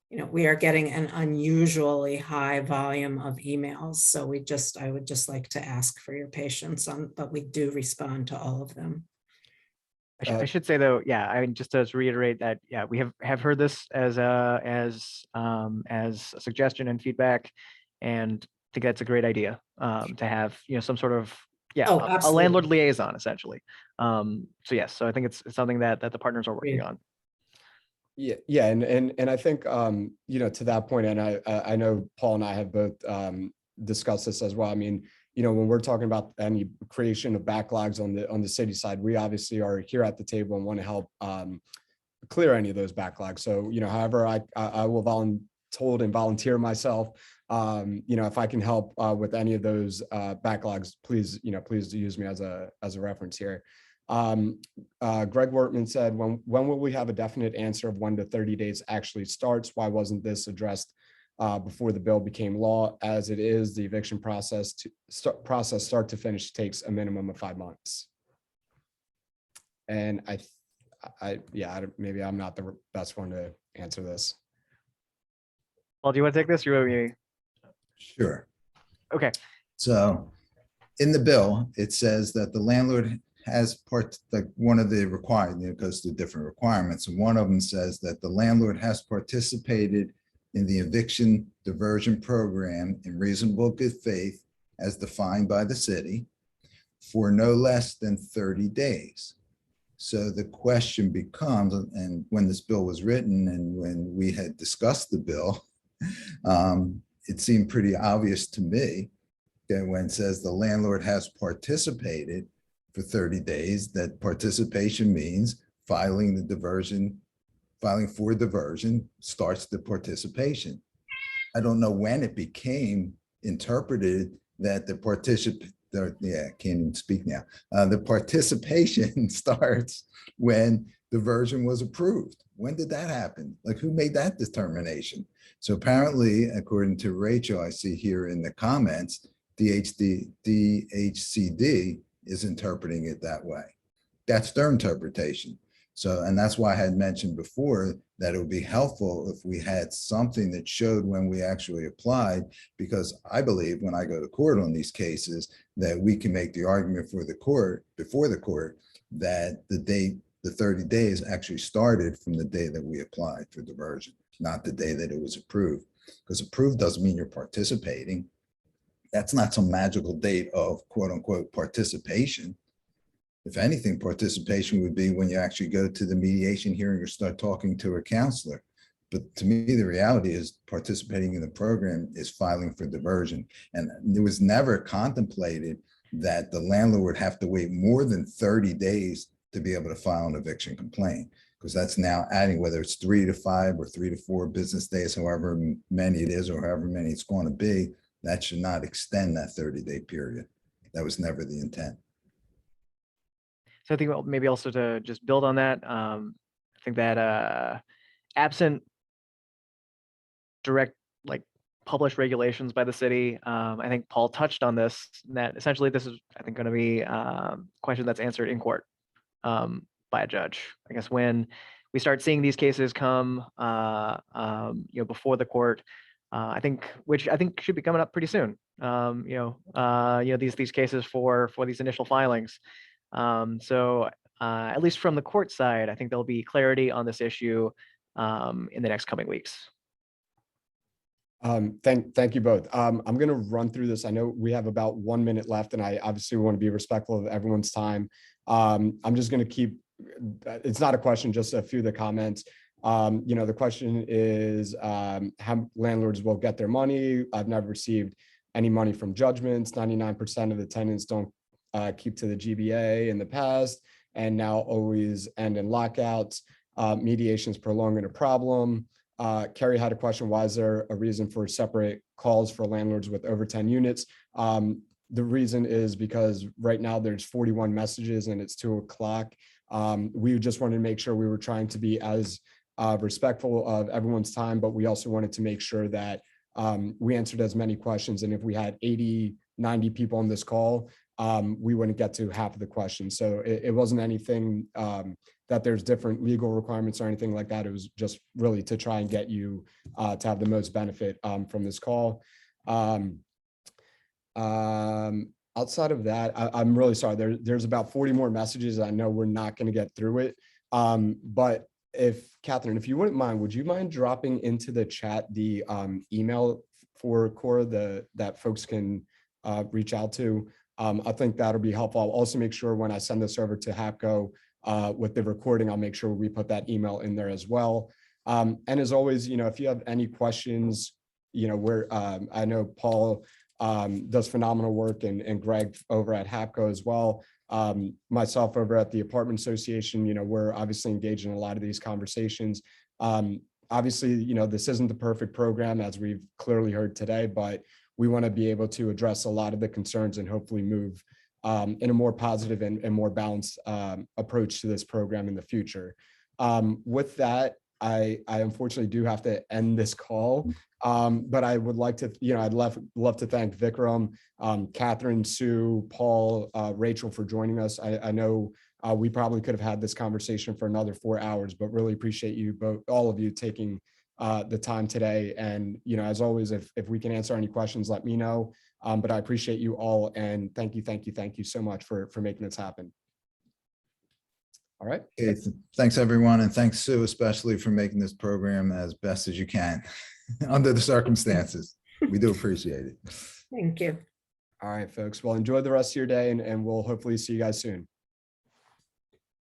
We are getting an unusually high volume of emails. So I would just like to ask for your patience but we do respond to all of them. I should say though, yeah, I mean, just to reiterate that, yeah, we have heard this as a suggestion and feedback, and I think that's a great idea to have some sort of a landlord liaison essentially. So yes, so I think it's something that the partners are working on. Yeah, and I think to that point, and I know Paul and I have both discussed this as well. I mean, when we're talking about any creation of backlogs on the city side, we obviously are here at the table and want to help clear any of those backlogs. So, however I will volunteer myself, if I can help with any of those backlogs, please use me as a reference here. Greg Wortman said, when will we have a definite answer of when the 30 days actually starts? Why wasn't this addressed before the bill became law? As it is, the eviction process start to finish takes a minimum of 5 months. And maybe I'm not the best one to answer this. Paul, do you want to take this? You want me? Sure. Okay. So in the bill, it says that the landlord has like one of the requirements, it goes to different requirements. And one of them says that the landlord has participated in the eviction diversion program in reasonable good faith as defined by the city for no less than 30 days. So the question becomes, and when this bill was written and when we had discussed the bill, it seemed pretty obvious to me that when it says the landlord has participated for 30 days, that participation means filing for diversion starts the participation. I don't know when it became interpreted that the I can't even speak now. The participation starts when diversion was approved. When did that happen? Like, who made that determination? So apparently, according to Rachel, I see here in the comments, DHCD is interpreting it that way. That's their interpretation. So, and that's why I had mentioned before that it would be helpful if we had something that showed when we actually applied, because I believe when I go to court on these cases, that we can make the argument for the court, before the court, that the 30 days actually started from the day that we applied for diversion, not the day that it was approved. Because approved doesn't mean you're participating. That's not some magical date of quote unquote participation. If anything, participation would be when you actually go to the mediation hearing or start talking to a counselor. But to me, the reality is participating in the program is filing for diversion. And it was never contemplated that the landlord would have to wait more than 30 days to be able to file an eviction complaint, because that's now adding, whether it's 3 to 5 or 3 to 4 business days, however many it is, or however many it's going to be, that should not extend that 30-day period. That was never the intent. So I think maybe also to just build on that, I think that absent direct, like, published regulations by the city, I think Paul touched on this, that essentially this is, I think, going to be a question that's answered in court by a judge. I guess when we start seeing these cases come, before the court, which I think should be coming up pretty soon. These cases for these initial filings. So at least from the court side, I think there'll be clarity on this issue in the next coming weeks. Thank you both. I'm going to run through this. I know we have about 1 minute left, and I obviously want to be respectful of everyone's time. I'm just going to keep, it's not a question, just a few of the comments. The question is how landlords will get their money. I've never received any money from judgments. 99% of the tenants don't keep to the GBA in the past, and now always end in lockouts. Mediation is prolonging a problem. Carrie had a question, why is there a reason for separate calls for landlords with over 10 units? The reason is because right now there's 41 messages and it's 2 o'clock. We just wanted to make sure we were trying to be as respectful of everyone's time, but we also wanted to make sure that we answered as many questions. And if we had 80, 90 people on this call, we wouldn't get to half of the questions. So it wasn't anything that there's different legal requirements or anything like that. It was just really to try and get you to have the most benefit from this call. Outside of that, I'm really sorry. There's about 40 more messages. I know we're not going to get through it. But Catherine, if you wouldn't mind, would you mind dropping into the chat the email for Cora that folks can reach out to? I think that'll be helpful. I'll also make sure when I send this over to HAPCO with the recording, I'll make sure we put that email in there as well. And as always, if you have any questions, I know Paul does phenomenal work, and Greg over at HAPCO as well. Myself over at the Apartment Association, we're obviously engaged in a lot of these conversations. Obviously, this isn't the perfect program, as we've clearly heard today, but we want to be able to address a lot of the concerns and hopefully move in a more positive and more balanced approach to this program in the future. With that, I unfortunately do have to end this call, but I would like to, I'd love to thank Vikram, Catherine, Sue, Paul, Rachel for joining us. I know We probably could have had this conversation for another 4 hours, but really appreciate you both, all of you taking the time today. And, you know, as always, if we can answer any questions, let me know. But I appreciate you all, and thank you so much for making this happen. All right. Okay, thanks everyone, and thanks Sue especially for making this program as best as you can under the circumstances. We do appreciate it. Thank you. All right, folks. Well, enjoy the rest of your day, and we'll hopefully see you guys soon.